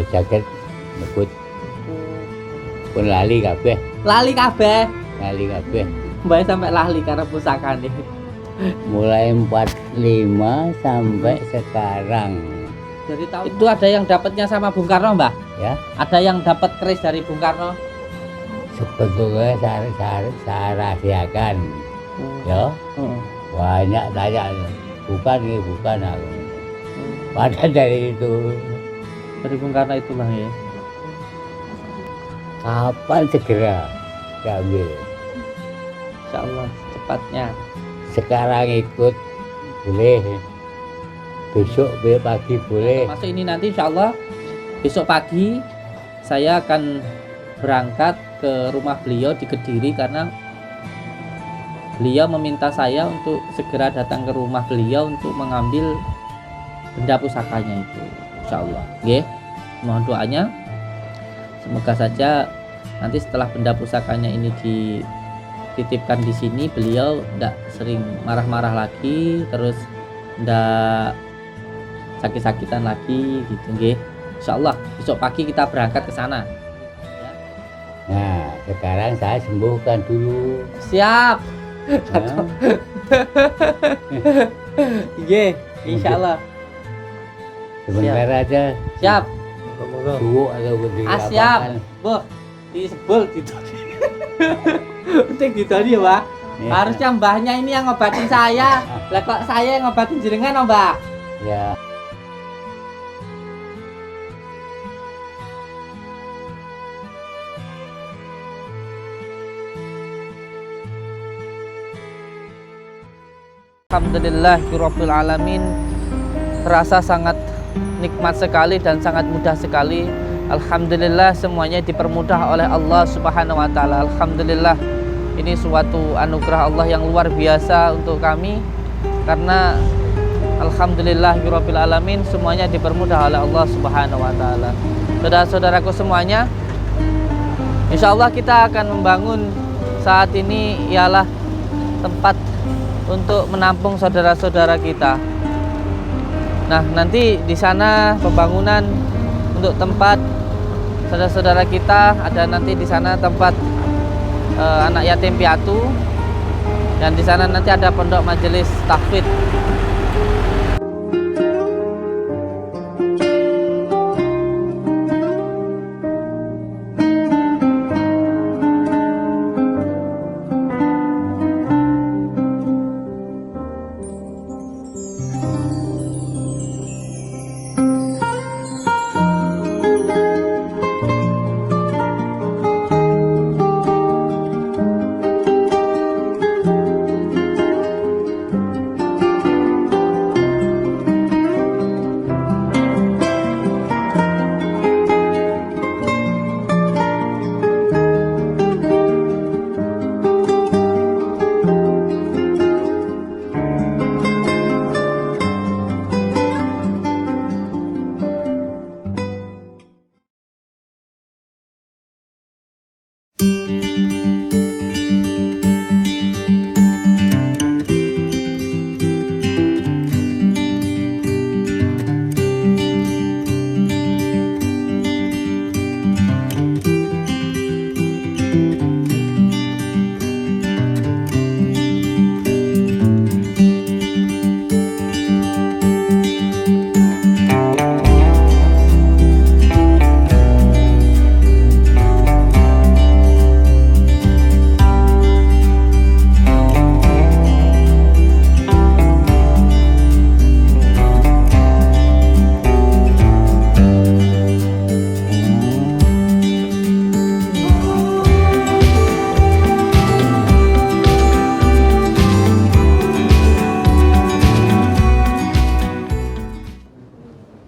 jaket mekut pun lali kabeh. Lali kabeh. Lali kabeh. Mbak sampai lali karena pusaka nih. Mulai 45 sampai sekarang. Dari tahun itu ada yang dapatnya sama Bung Karno, Mbah? Ya. Ada yang dapat keris dari Bung Karno? Sebetulnya saya rahasiakan. Ya. Banyak tanya. Bukan aku. Padahal dari itu. Dari Bung Karno itulah ya. Kapan segera diambil? Insya Allah cepatnya. Sekarang ikut boleh. Besok pagi boleh. Masuk ini nanti insya Allah besok pagi saya akan berangkat ke rumah beliau di Kediri karena beliau meminta saya untuk segera datang ke rumah beliau untuk mengambil benda pusakanya itu. Insya Allah. Nggih. Mohon doanya. Semoga saja nanti setelah benda pusakanya ini dititipkan di sini beliau tidak sering marah-marah lagi, terus tidak sakit-sakitan lagi gitu nggih. Insyaallah besok pagi kita berangkat ke sana. Nah, sekarang saya sembuhkan dulu. Siap. Nggih, insyaallah. Sebentar aja. Siap. Suhu atau berdiri siap. Bu, disebul gitu. Penting gitu ya, Mbak. Ya. Harusnya mbahnya ini yang ngobatin saya. Lah kok saya yang ngobatin jenengan, Mbak? Ya. Alhamdulillahirabbil alamin. Terasa sangat nikmat sekali dan sangat mudah sekali. Alhamdulillah semuanya dipermudah oleh Allah Subhanahu wa taala. Alhamdulillah ini suatu anugerah Allah yang luar biasa untuk kami karena alhamdulillahirabbil alamin semuanya dipermudah oleh Allah Subhanahu wa taala. Saudara-saudaraku semuanya, insyaallah kita akan membangun saat ini ialah tempat untuk menampung saudara-saudara kita. Nah, nanti di sana pembangunan untuk tempat saudara-saudara kita, ada nanti di sana tempat anak yatim piatu, dan di sana nanti ada pondok majelis tahfidz.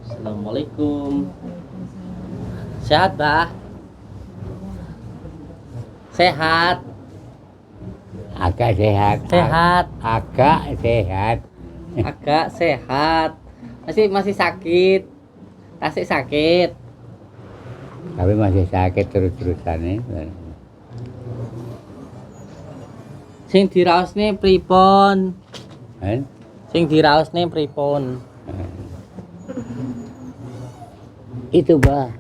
Assalamualaikum. Sehat, Bah? Sehat. Agak sehat. Sehat. Agak sehat. Agak sehat. Masih sakit. Tasik sakit. Tapi masih sakit terus-terusan nih. Sing diraosne pripun? Kan? Sing diraosne pripun? Itu Mbah.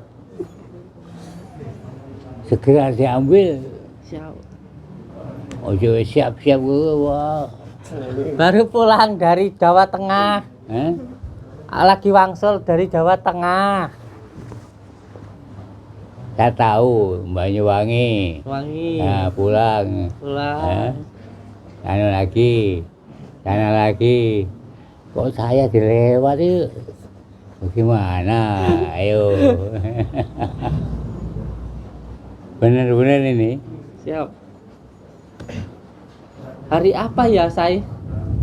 Segera diambil. Siap. Ojo siap-siap wah. Baru pulang dari Jawa Tengah. Eh? Lagi wangsul dari Jawa Tengah. Saya tahu Banyuwangi. Wangi. Nah, pulang. Pulang. Sana lagi. Kok saya dilewat itu? Bagaimana? Ayo. Bener-bener ini. Siap. Hari apa ya, Say?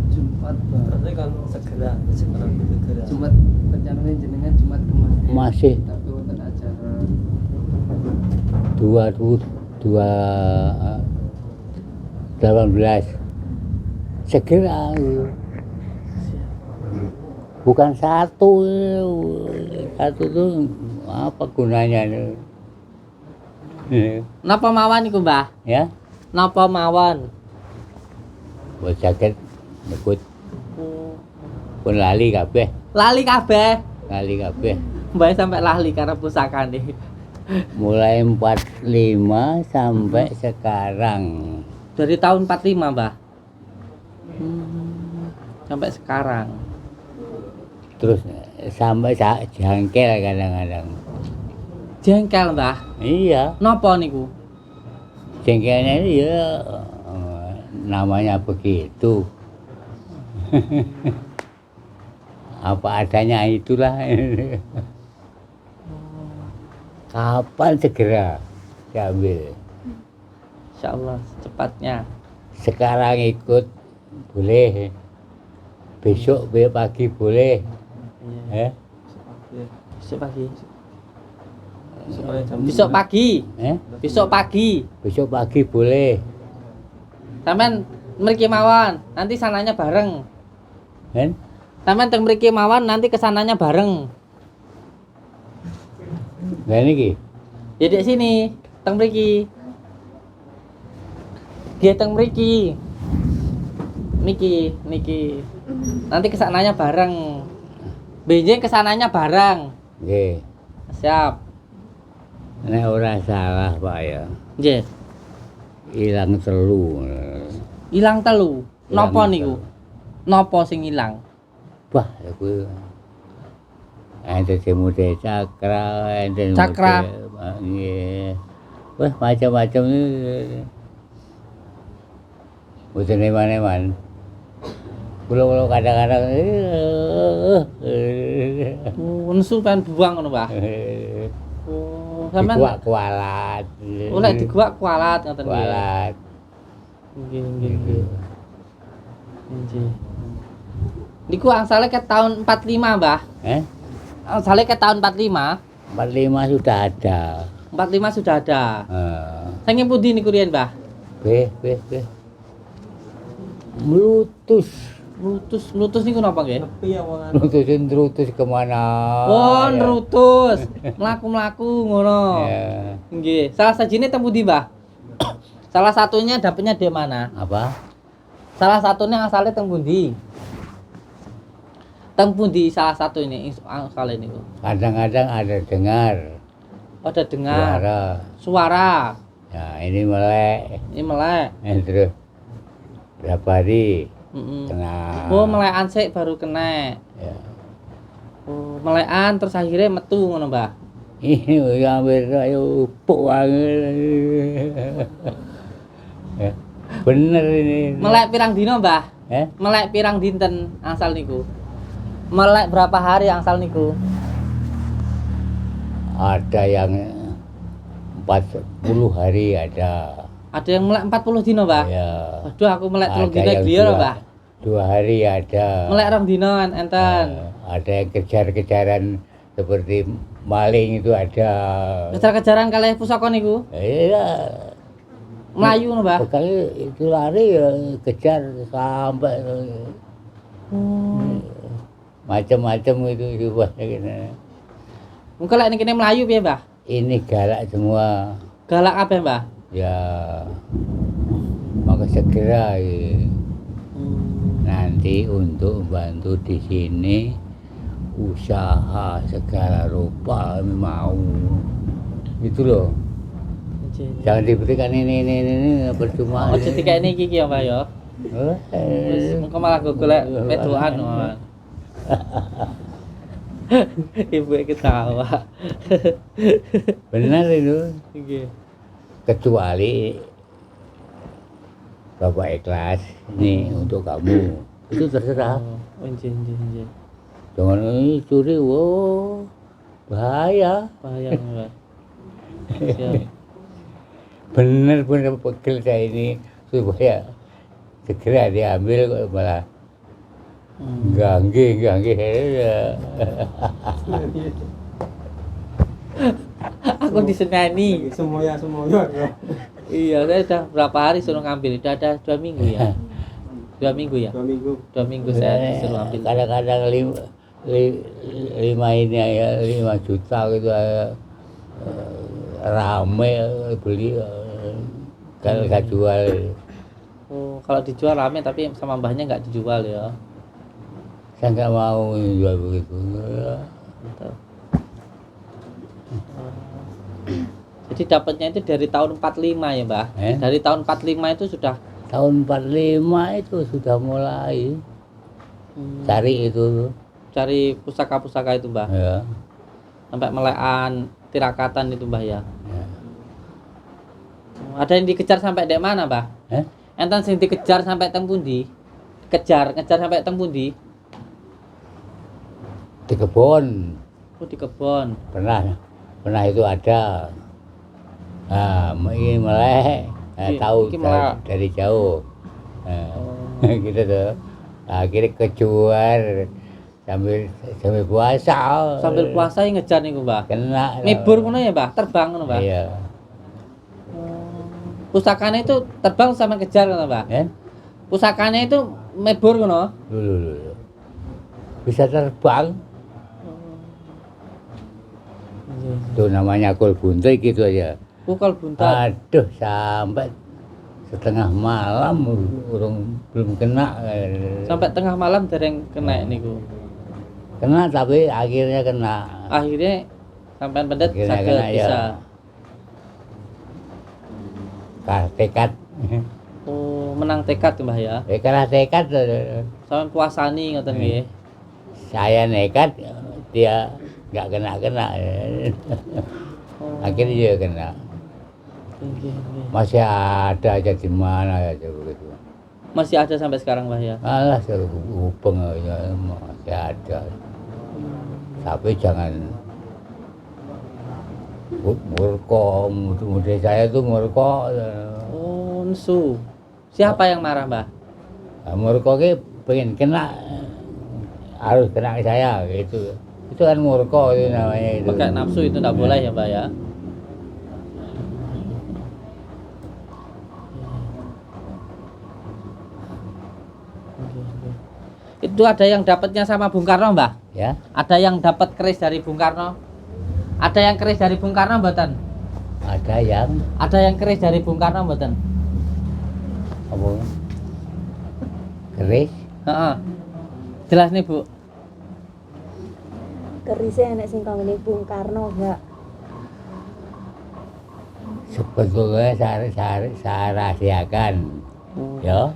Jumat berarti kan segera Jumat rencananya jenengan Jumat kemarin Masih tapi wonten acara 18 segera bukan satu tuh apa gunanya Napa mawon iku, Mbah? ya Napa mawon? buat jaket nyebut pun lali kabeh Lali kabeh. Mbah sampai lali karena pusakane. mulai 45 sampai sekarang Dari tahun 45, Mbah. Sampai sekarang. terus sampai jangkel kadang-kadang Jengkel, Mbah. iya Napa niku? jengkelnya ini ya namanya begitu apa adanya itulah kapan segera diambil Insyaallah secepatnya. sekarang ikut boleh besok pagi boleh Iya. Besok pagi. Besok pagi. besok pagi boleh Sampean mriki mawon, nanti sananya bareng. kan Sampean teng mriki mawon, nanti kesananya bareng. nah ini Ya di sini, teng mriki. Dia teng mriki. Niki. Nanti kesananya bareng. Benjing kesananya bareng. nggih Siap. nek ora salah Pak ya Nggih. ilang telu Ilang telu. Ilang Napa telu. niku? Napa sing ilang? wah aku ente semude cakra ente Cakra. nggih wah macam-macam ini boten eman-eman kula kadang-kadang Nesu pengen buang ngono, Mbah. Oh, sampean kualat oleh diguak kualat ngoten nggih. kualat Nggih. Nggih. Niku angsale ke tahun 45, Mbah. Angsale ke tahun 45. 45 sudah ada 45 sudah ada. Saking pundi niku riyen, Mbah? Beh. Mlutus Mlutus niku napa nggih? Terutus kemana Oh, ya. nrutus. Mlaku-mlaku ngono. Ya. Nggih. Salah sajine teng pundi, Mbah? Salah satunya dapatnya di mana? Apa? Salah satunya asalnya teng pundi? Teng pundi salah satu ini asalnya niku. Kadang-kadang ada dengar Ada dengar suara. suara. Ya, ini melek. Ini melek. Terus berapa hari? Mm-mm. Tengah. Oh, melekan sik baru kena. Ya. Oh, melekan terus akhirnya metu ngono, Mbah. Ini hampir ayo upuk banget. Ya, bener ini. Melek pirang dino, Mbah? Melek pirang dinten asal niku? Melek berapa hari angsal niku? Ada yang 40 hari ada. Ada yang melek 40 dino, Mbah? Ya. Waduh, aku melek 3 Ada dino yang dia lho, Mbah. 2 hari ada. Melek 2 dino enten. Ada yang kejar-kejaran seperti maling itu ada. Kejar-kejaran kalih pusaka niku? Iya. Melayu ngono, Mbah. Sekali itu lari ya kejar sampai macam-macam itu juga gitu. Mungkin lek niki Melayu piye, Mbah? Ini galak semua. Galak apa, Mbah? Ya. Maka segera ya. Nanti untuk bantu di sini usaha segala rupa mau itu loh. Jangan diberikan ini percuma. Oh, jadi kayak ini Kiki ya Mbah ya. Wis mengko malah golek wedokan. Ibu ketawa. Benar itu. Nggih. Kecuali Bapak ikhlas ini untuk kamu. Itu terserah. Oh, nggih. Jangan ini curi, wow, bahaya. Bahaya Mbah. Siap. Bener-bener pegel saya ini supaya segera diambil kok malah ganggu. Aku disenani. Semuanya. Iya, saya udah berapa hari suruh ngambil? Udah ada 2 minggu ya. 2 minggu ya. 2 minggu. 2 minggu saya disuruh ambil. Kadang-kadang lima ini ya 5 juta gitu rame beli kalau nggak jual. Oh, kalau dijual rame tapi sama mbahnya nggak dijual ya. Saya nggak mau jual begitu. Mantap. Jadi dapatnya itu dari tahun 45 ya Mbah? Dari tahun 45 itu sudah? Tahun 45 itu sudah mulai cari itu. Cari pusaka-pusaka itu Mbah? Ya. Sampai melekan, tirakatan itu Mbah ya? Ya. Ada yang dikejar sampai di mana Mbah? Enten sing dikejar sampai teng pundi? Ngejar sampai teng pundi? Di kebun. Oh, di kebun. Pernah itu ada. Nah, ini melek. Tahu dari jauh. Nah, gitu tuh. Akhirnya kejuar sambil puasa. Sambil puasa yang ngejar nih Mbah. Kena. Mibur ngono ya Mbah? Terbang ngono Mbah? Iya. Pusakanya itu terbang sama kejar ngono Mbah? Pusakanya itu mibur ngono? Dulu. Bisa terbang. Itu namanya kul buntai gitu aja. Pukul buntar. Aduh, sampai setengah malam belum kena. Sampai tengah malam dereng kena niku. Kena tapi akhirnya kena. Akhirnya sampean pendet Akhirnya saged kena, bisa. Tekad. Oh, menang tekad Mbah ya. Kalah tekad. Sampean puasani ngoten nggih. Saya nekat, dia nggak kena. Akhirnya dia kena. Masih ada aja di mana aja begitu. Masih ada sampai sekarang Mbah ya. Alah, hubung aja masih ada. Tapi jangan murko, muda saya tuh murko. Oh, nesu. Siapa yang marah Mbah? Murko ke pengen kena, harus kena ke saya gitu. Itu kan murko itu namanya itu. Pakai nafsu itu enggak boleh ya Mbah ya. Itu ada yang dapatnya sama Bung Karno Mbah? Ya. Ada yang dapat keris dari Bung Karno? Ada yang keris dari Bung Karno mboten? Ada yang keris dari Bung Karno mboten? Apa? Keris? Heeh. Jelas nih Bu. Kerisnya enek sing kanggone Bung Karno enggak? Sebetulnya saya rahasiakan. Ya.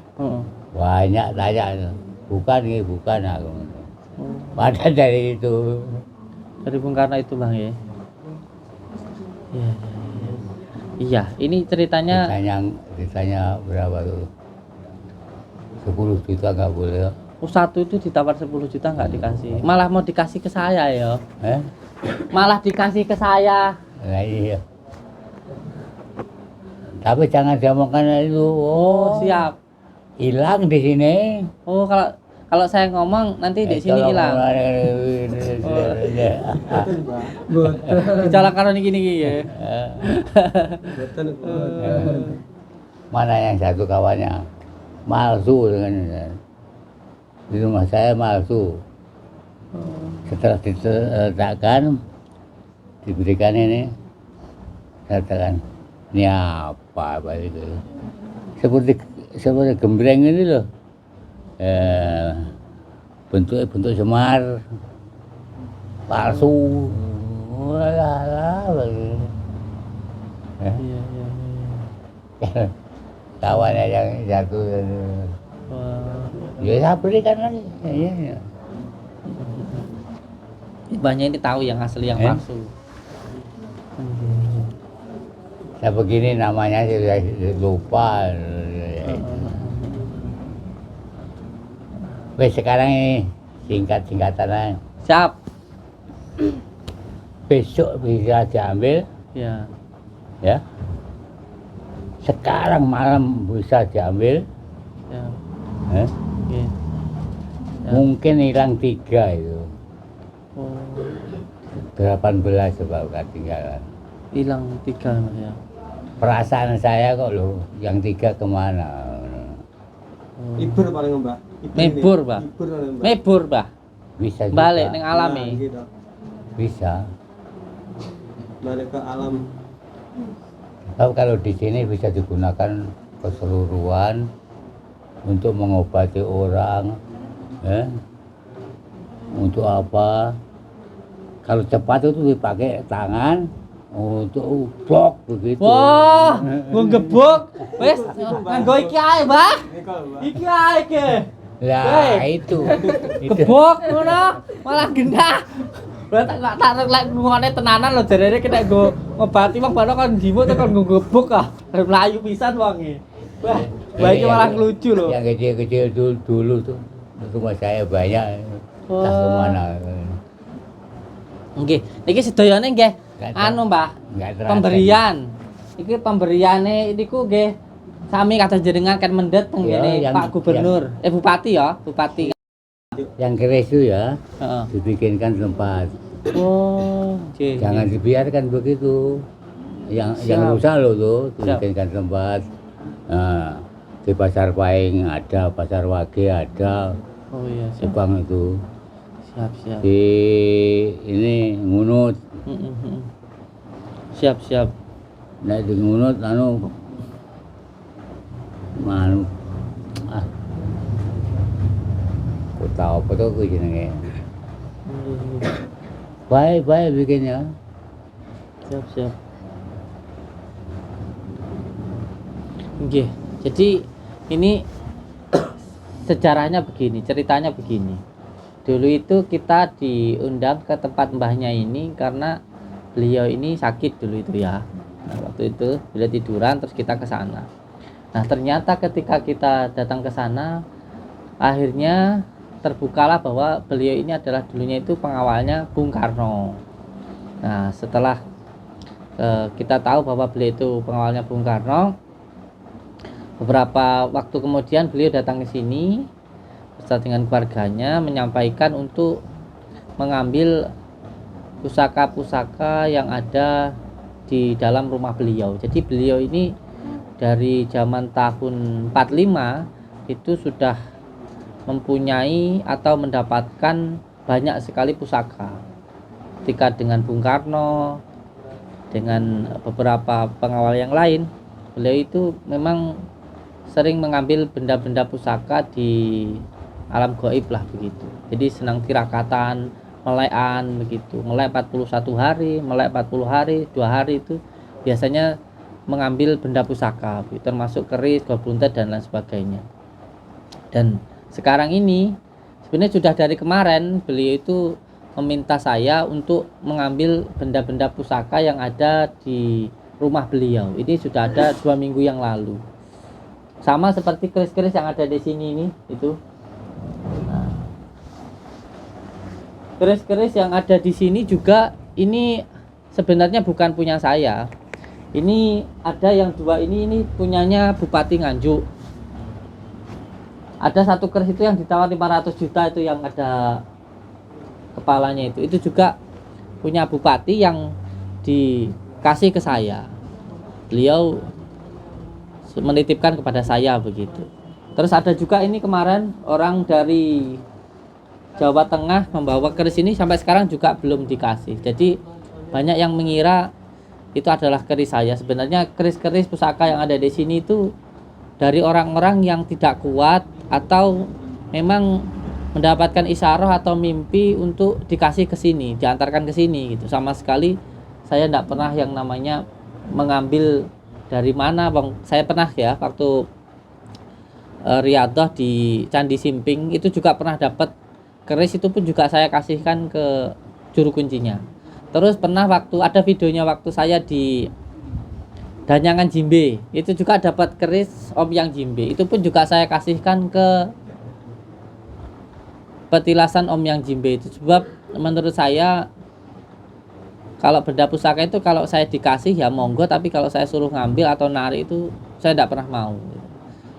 Banyak tanya. Bukan aku. Padahal dari itu. Dari Bung Karno itu Bang ya. Iya. Iya, ini ceritanya Ditanya berapa tuh? 10 juta nggak boleh. satu itu ditawar 10 juta nggak dikasih. Malah mau dikasih ke saya ya. Malah dikasih ke saya. Nah, iya. Tapi jangan diomongkan itu. Oh, siap. Hilang di sini. Oh, kalau saya ngomong nanti di sini hilang. Bicara karo niki ya. Mana yang satu kawannya malsu dengan di rumah saya malsu. Setelah diletakkan diberikan ini, katakan ini apa itu? Seperti gembreng ini loh. Bentuk semar. palsu. Alah, Iya, iya, iya. kawannya yang jatuh. Wah. Ya saya berikan lagi. Iya. Banyak ini tahu yang asli yang palsu. Saya begini namanya sudah lupa. Wes sekarang ini singkatan aja. Siap. Besok bisa diambil, Ya. ya. Sekarang malam bisa diambil, Ya. eh? Oke. Ya. Mungkin hilang 3 itu. Oh, 18 coba ketinggalan. hilang 3 Mas ya. Perasaan saya kok loh, yang 3 kemana? Oh. Libur paling Mbak. Mebur, Mbak. Libur paling Mbak. Mebur, Mbah. Bisa juga. Balik ning alami. Nah, gitu. Bisa. Balik ke alam. Tapi kalau di sini bisa digunakan keseluruhan untuk mengobati orang, untuk apa? Kalau cepat itu dipakai tangan untuk blok begitu. Wah, nggebuk. Wis, nganggo iki ae, Mbah. Nikol Mbak. Iki ae ke. Lah Hei. itu. Gebuk ngono, malah gendah. Berarti tak tarik lek ngene tenanan lho jarene kena nggo ngobati wong baru kan dimu tekan nggo gebuk ah. Arep mlayu pisan wonge. Wah, wah iki malah lucu loh. Yang kecil-kecil dulu tuh rumah saya banyak. Entah Wah. kemana. Nggih, iki sedayane nggih Nggak tahu. anu Mbah, Nggak terasa. pemberian. Iki pemberiane niku nggih sami kata jenengan kan mendet teng Ya, ngene yang- Pak Gubernur. Bupati ya, bupati. Yang keris itu ya Heeh. dibikinkan tempat. Oh, nggih. Jangan dibiarkan begitu. Yang Siap. rusak loh tuh Siap. dibikinkan tempat. Nah, di Pasar Paing ada, Pasar Wage ada, Oh iya, siap. Subang itu. Siap. Di ini Ngunut. Mm. Siap. Nah di Ngunut anu kota apa tuh ku jenenge. Baik bikinnya. Siap. Nggih. Jadi ini sejarahnya begini, ceritanya begini. Dulu itu kita diundang ke tempat mbahnya ini karena beliau ini sakit dulu itu ya. Nah, waktu itu beliau tiduran terus kita ke sana. Nah, ternyata ketika kita datang ke sana akhirnya terbukalah bahwa beliau ini adalah dulunya itu pengawalnya Bung Karno. Nah, setelah kita tahu bahwa beliau itu pengawalnya Bung Karno, beberapa waktu kemudian beliau datang ke sini beserta dengan keluarganya menyampaikan untuk mengambil pusaka-pusaka yang ada di dalam rumah beliau. Jadi beliau ini dari zaman tahun 45 itu sudah mempunyai atau mendapatkan banyak sekali pusaka. Ketika dengan Bung Karno, dengan beberapa pengawal yang lain, beliau itu memang sering mengambil benda-benda pusaka di alam gaib lah begitu. Jadi senang tirakatan, melekan begitu. Melek 41 hari, melek 40 hari, 2 hari itu biasanya mengambil benda pusaka, termasuk keris, gobuntet dan lain sebagainya. Dan sekarang ini sebenarnya sudah dari kemarin beliau itu meminta saya untuk mengambil benda-benda pusaka yang ada di rumah beliau. Ini sudah ada 2 minggu yang lalu. Sama seperti keris-keris yang ada di sini ini itu. Nah, keris-keris yang ada di sini juga ini sebenarnya bukan punya saya. Ini ada yang 2 ini punyanya Bupati Nganjuk. Ada satu keris itu yang ditawar 500 juta itu yang ada kepalanya itu. Itu juga punya bupati yang dikasih ke saya. Beliau menitipkan kepada saya begitu. Terus ada juga ini kemarin orang dari Jawa Tengah membawa keris ini sampai sekarang juga belum dikasih. Jadi banyak yang mengira itu adalah keris saya. Sebenarnya keris-keris pusaka yang ada di sini itu dari orang-orang yang tidak kuat atau memang mendapatkan isyarah atau mimpi untuk dikasih ke sini, diantarkan ke sini gitu. Sama sekali saya tidak pernah yang namanya mengambil dari mana, Bang. Saya pernah ya waktu Riyadhah di Candi Simping itu juga pernah dapat keris, itu pun juga saya kasihkan ke juru kuncinya. Terus pernah waktu ada videonya waktu saya di Danyangan Jimbe, itu juga dapat keris Om Yang Jimbe, itu pun juga saya kasihkan ke petilasan Om Yang Jimbe. Itu sebab menurut saya kalau benda pusaka itu kalau saya dikasih ya monggo, tapi kalau saya suruh ngambil atau narik itu saya tidak pernah mau.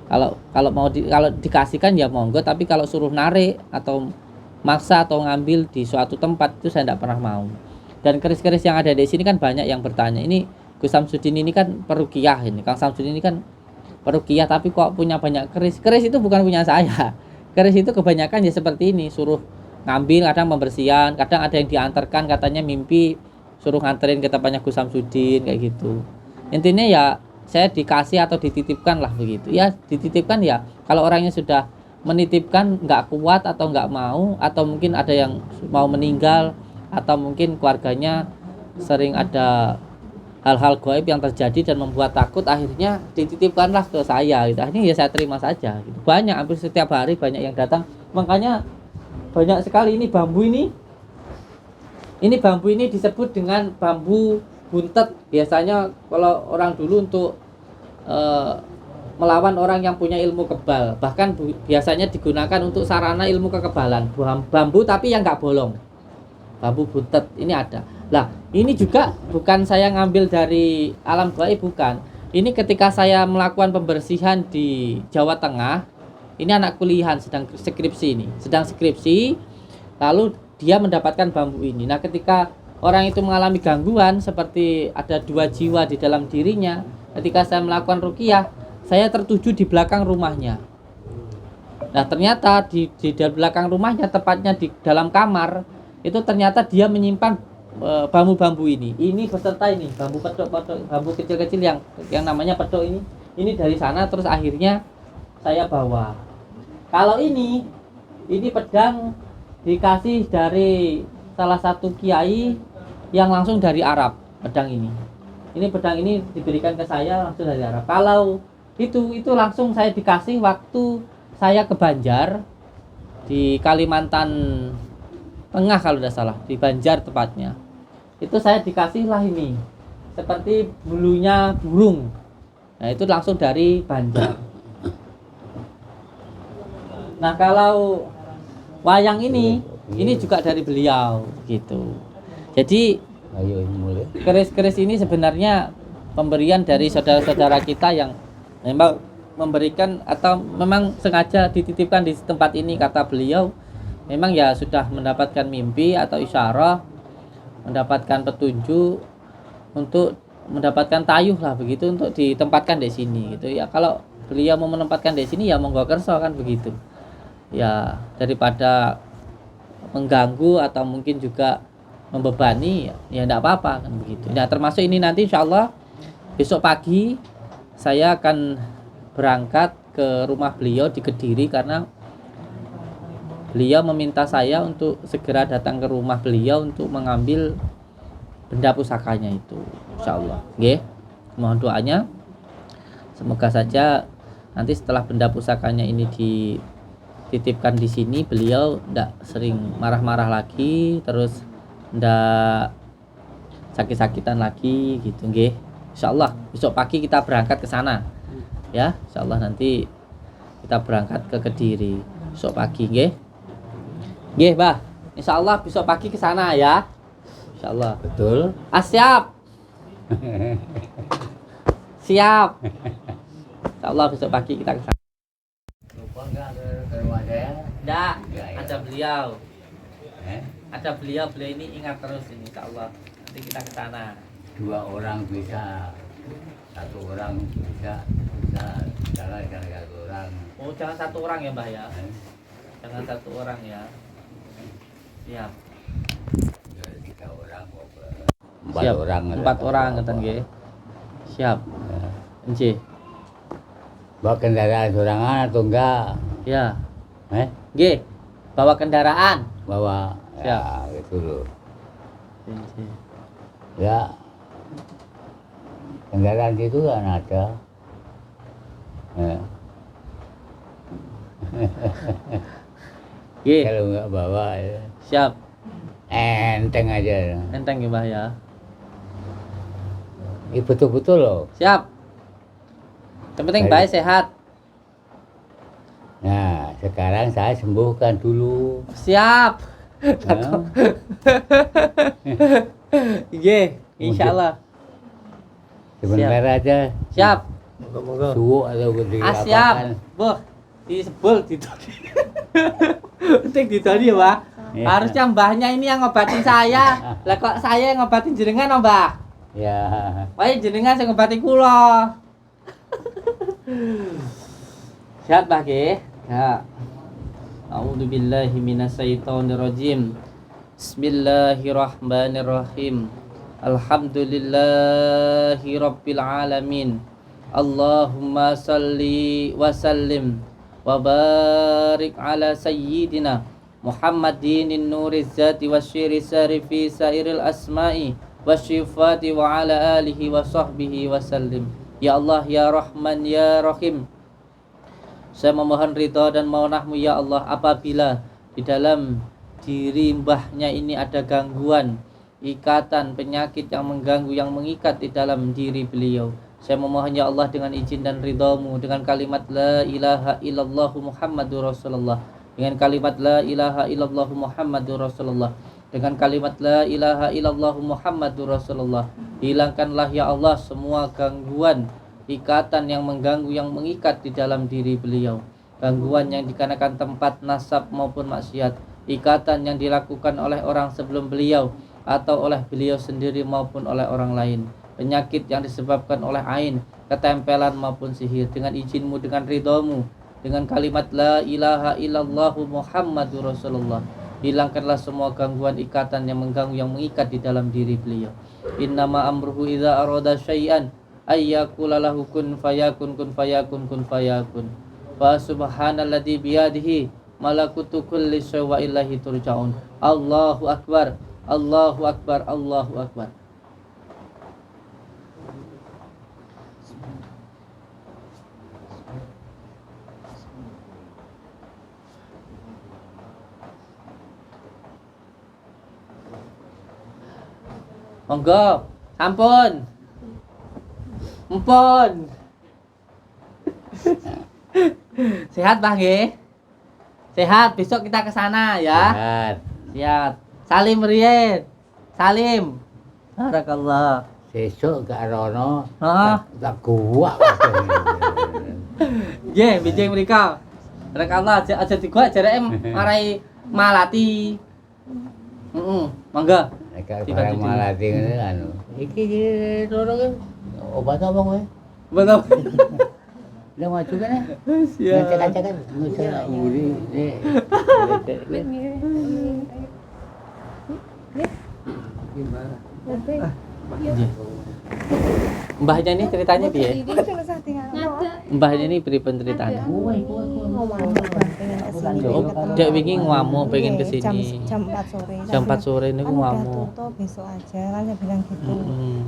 Kalau dikasihkan ya monggo, tapi kalau suruh narik atau maksa atau ngambil di suatu tempat itu saya tidak pernah mau. Dan keris-keris yang ada di sini kan banyak yang bertanya, ini Gus Samsudin ini kan peruqyah, ini Kang Samsudin ini kan peruqyah tapi kok punya banyak keris. Keris itu bukan punya saya. Keris itu kebanyakan ya seperti ini, suruh ngambil, kadang pembersihan, kadang ada yang diantarkan katanya mimpi suruh nganterin ke tempatnya Gus Samsudin kayak gitu. Intinya ya saya dikasih atau dititipkan lah begitu. Ya dititipkan ya, kalau orangnya sudah menitipkan nggak kuat atau nggak mau, atau mungkin ada yang mau meninggal, atau mungkin keluarganya sering ada hal-hal gaib yang terjadi dan membuat takut, akhirnya dititipkanlah ke saya gitu. Akhirnya ya saya terima saja gitu. Banyak, hampir setiap hari banyak yang datang, makanya banyak sekali. Ini bambu ini disebut dengan bambu buntet. Biasanya kalau orang dulu untuk melawan orang yang punya ilmu kebal, bahkan biasanya digunakan untuk sarana ilmu kekebalan. Bambu tapi yang nggak bolong, bambu buntet ini ada. Lah, ini juga bukan saya ngambil dari alam gaib, bukan. Ini ketika saya melakukan pembersihan di Jawa Tengah, ini anak kuliahan sedang skripsi, lalu dia mendapatkan bambu ini. Nah, ketika orang itu mengalami gangguan seperti ada 2 jiwa di dalam dirinya, ketika saya melakukan ruqyah, saya tertuju di belakang rumahnya. Nah, ternyata di belakang rumahnya, tepatnya di dalam kamar, itu ternyata dia menyimpan bambu-bambu ini beserta ini bambu pedok, bambu kecil-kecil yang namanya pedok ini dari sana. Terus akhirnya saya bawa. Kalau ini pedang dikasih dari salah satu kiai yang langsung dari Arab. Pedang ini diberikan ke saya langsung dari Arab. Kalau itu langsung saya dikasih waktu saya ke Banjar di Kalimantan Tengah kalau tidak salah, di Banjar tepatnya. Itu saya dikasih lah ini seperti bulunya burung. Nah, itu langsung dari Banjar. Nah, kalau wayang ini juga dari beliau gitu. Jadi keris-keris ini sebenarnya pemberian dari saudara-saudara kita yang memang memberikan atau memang sengaja dititipkan di tempat ini, kata beliau. Memang ya sudah mendapatkan mimpi atau isyarah, mendapatkan petunjuk untuk mendapatkan tayuh lah begitu, untuk ditempatkan di sini gitu ya. Kalau beliau mau menempatkan di sini ya monggo kerso kan begitu. Ya daripada mengganggu atau mungkin juga membebani ya enggak apa-apa kan begitu. Nah, termasuk ini nanti insyaallah besok pagi saya akan berangkat ke rumah beliau di Kediri, karena beliau meminta saya untuk segera datang ke rumah beliau untuk mengambil benda pusakanya itu, insyaallah. Nggih, mohon doanya. Semoga saja nanti setelah benda pusakanya ini dititipkan di sini, beliau tidak sering marah-marah lagi, terus tidak sakit-sakitan lagi gitu, nggih. Insyaallah besok pagi kita berangkat ke sana. Ya, insyaallah nanti kita berangkat ke Kediri besok pagi, nggih. Nggih, Bah. Insyaallah besok pagi ke sana ya. Insyaallah. Betul. Siap. Siap. Insyaallah besok pagi kita ke sana. Lupa enggak ke rumah saya? Enggak, Ya. ada beliau. Eh? Ada beliau ini ingat terus ini, insyaallah. Nanti kita ke sana. 2 orang bisa, 1 orang bisa jalan karena 1 orang. Oh, jangan 1 orang ya, Mbah ya. Eh? Jangan 1 orang ya. Siap. 3 orang, 4 Siap. orang. 4 orang ngeten nggih. Siap. Nggih. Bawa kendaraan sorangan atau enggak? Ya. Eh? Nggih. Bawa kendaraan. bawa ya gitu loh. Ya kendaraan itu kan ada. Ya. Nggih, Kalau nggak bawa ya, siap. enteng aja. Enteng ya, Mbah ya. Ini betul-betul loh. Siap. Yang penting Baik. baik sehat. Nah, sekarang saya sembuhkan dulu. Siap. Nah, Nggih, insyaallah. sebentar aja. Siap. Moga-moga. Suhu atau gede Ah, siap. Boh, disebul ditodi. Penting ditodi ya, Mbah. Iya. Harusnya mbahnya ini yang ngobatin saya. Lah kok saya yang ngobatin jenengan, Mbah? Ya. Wae jenengan sing ngobati kula. Siap, Mbah nggih? Ya. A'udzubillahi minasyaitonirrajim. Bismillahirrahmanirrahim. Alhamdulillahi rabbil alamin. Allahumma salli wa sallim wa barik ala sayyidina Muhammadin nuriz zati wasyiri sarifi sairil asma'i wasyifati wa ala alihi wa sahbihi wa sallim. Ya Allah, ya Rahman, ya Rahim, saya memohon ridha dan maunah-Mu ya Allah apabila di dalam diri mbahnya ini ada gangguan, ikatan, penyakit yang mengganggu, yang mengikat di dalam diri beliau. Saya memohon ya Allah dengan izin dan ridha-Mu, dengan kalimat la ilaha illallah Muhammadur Rasulullah, dengan kalimat la ilaha illallah Muhammadur Rasulullah, dengan kalimat la ilaha illallah Muhammadur Rasulullah, hilangkanlah ya Allah semua gangguan, ikatan yang mengganggu, yang mengikat di dalam diri beliau. Gangguan yang dikarenakan tempat nasab maupun maksiat, ikatan yang dilakukan oleh orang sebelum beliau atau oleh beliau sendiri maupun oleh orang lain, penyakit yang disebabkan oleh ain, ketempelan maupun sihir. Dengan izin-Mu, dengan ridha-Mu, dengan kalimat la ilaha illallah Muhammadur Rasulullah, hilangkanlah semua gangguan, ikatan yang mengganggu, yang mengikat di dalam diri beliau. Innama amruhu idza arada syai'an ayyakula lahu kun fayakun, kun fayakun, kun fayakun. Fa subhanalladzi biyadihi malakutu kulli syai'in wa ilaihi turja'un. Allahu akbar, Allahu akbar, Allahu akbar. Monggo, ampun. Ampun. Sehat, Bang nggih? Sehat, besok kita ke sana ya. Sehat. Siap. Salim riyen. Salim. Barakallah. Sesuk gak rono. Heeh. Tak kuat. Nggih, bijing mrika. Barakallah, aja digok jareke marai malati. Monggo. Nek Tiba-tiba. barang malati ngene anu. Iki loro ki obat apa kowe? Betul. Lah maju kan ya? Siap. Cek-cekan nusa nguri. Gimana? Mbahnya ini ceritanya piye? Mbahnya ini pripun ceritanya? Dek wingi ngamuk pengen kesini. Jam 4 sore. Jam 4 sore niku Kan udah ngamuk. tutup, besok aja kan saya bilang gitu.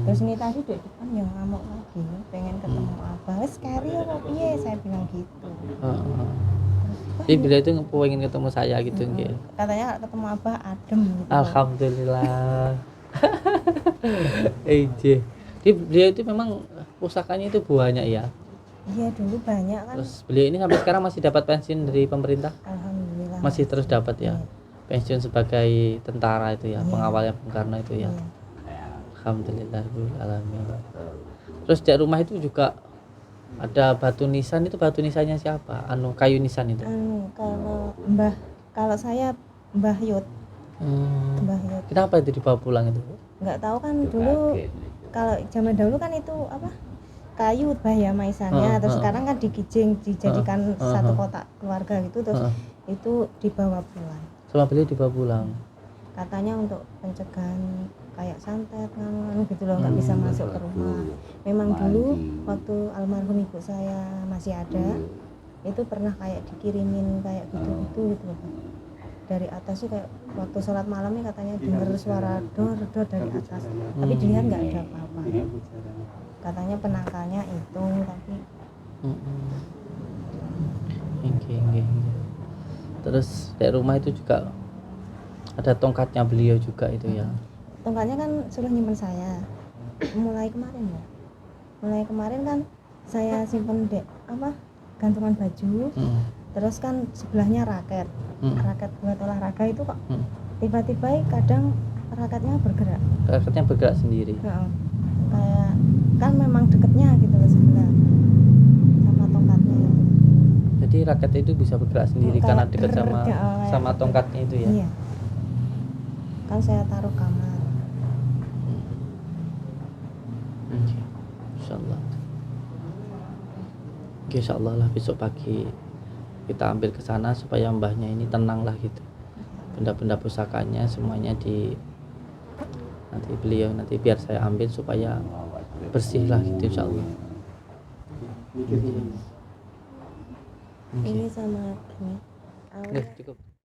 Terus ini tadi di depan yang ngamuk lagi, pengen ketemu abah. Wes kari apa piye saya bilang gitu. Heeh. Jadi beliau itu pengen ketemu saya gitu nggih. Katanya kalau ketemu abah adem gitu. Alhamdulillah. Jadi beliau itu memang pusakanya itu banyak ya. Iya dulu banyak kan. Terus beliau ini sampai sekarang masih dapat pensiun dari pemerintah? Alhamdulillah. Masih terus dapat ya. Pensiun sebagai tentara itu ya, Iya. pengawalnya Bung Karno itu ya. Iya. Alhamdulillahirrahmanirrahim. Terus di rumah itu juga ada batu nisan, itu batu nisannya siapa? Anu kayu nisan itu. Kalau saya Mbah Yud, Mbah Yud. Kenapa itu dibawa pulang itu? Nggak tahu kan dulu kalau zaman dahulu kan itu apa? Kayu bahaya maisannya, terus sekarang kan digijing dijadikan satu kotak keluarga gitu, terus itu dibawa pulang. Sama beliau dibawa pulang. Katanya untuk pencegahan kayak santet nganu gitu loh, nggak bisa masuk ke rumah. Memang dulu waktu almarhum ibu saya masih ada, itu pernah kayak dikirimin kayak gitu gitu loh. dari atas sih kayak waktu sholat malam nih katanya dengar suara dor dari atas, tapi dilihat nggak ada apa-apa. Katanya penangkalnya itu, tapi Oke. Terus dari rumah itu juga ada tongkatnya beliau juga itu ya. tongkatnya kan sudah nyimpen saya mulai kemarin kan saya simpen gantungan baju. Terus kan sebelahnya raket buat olahraga itu kok tiba-tiba kadang raketnya bergerak sendiri. Kayak kan memang deketnya gitu loh sebelah sama tongkatnya itu. Jadi raket itu bisa bergerak sendiri karena dekat sama kayak tongkatnya itu ya. Iya, kan saya taruh kamar. Insyaallah. Insyaallah lah besok pagi kita ambil ke sana supaya mbahnya ini tenang lah gitu. Benda-benda pusakanya semuanya nanti beliau biar saya ambil supaya bersih lah gitu insyaallah. Ini sama ini. Cukup.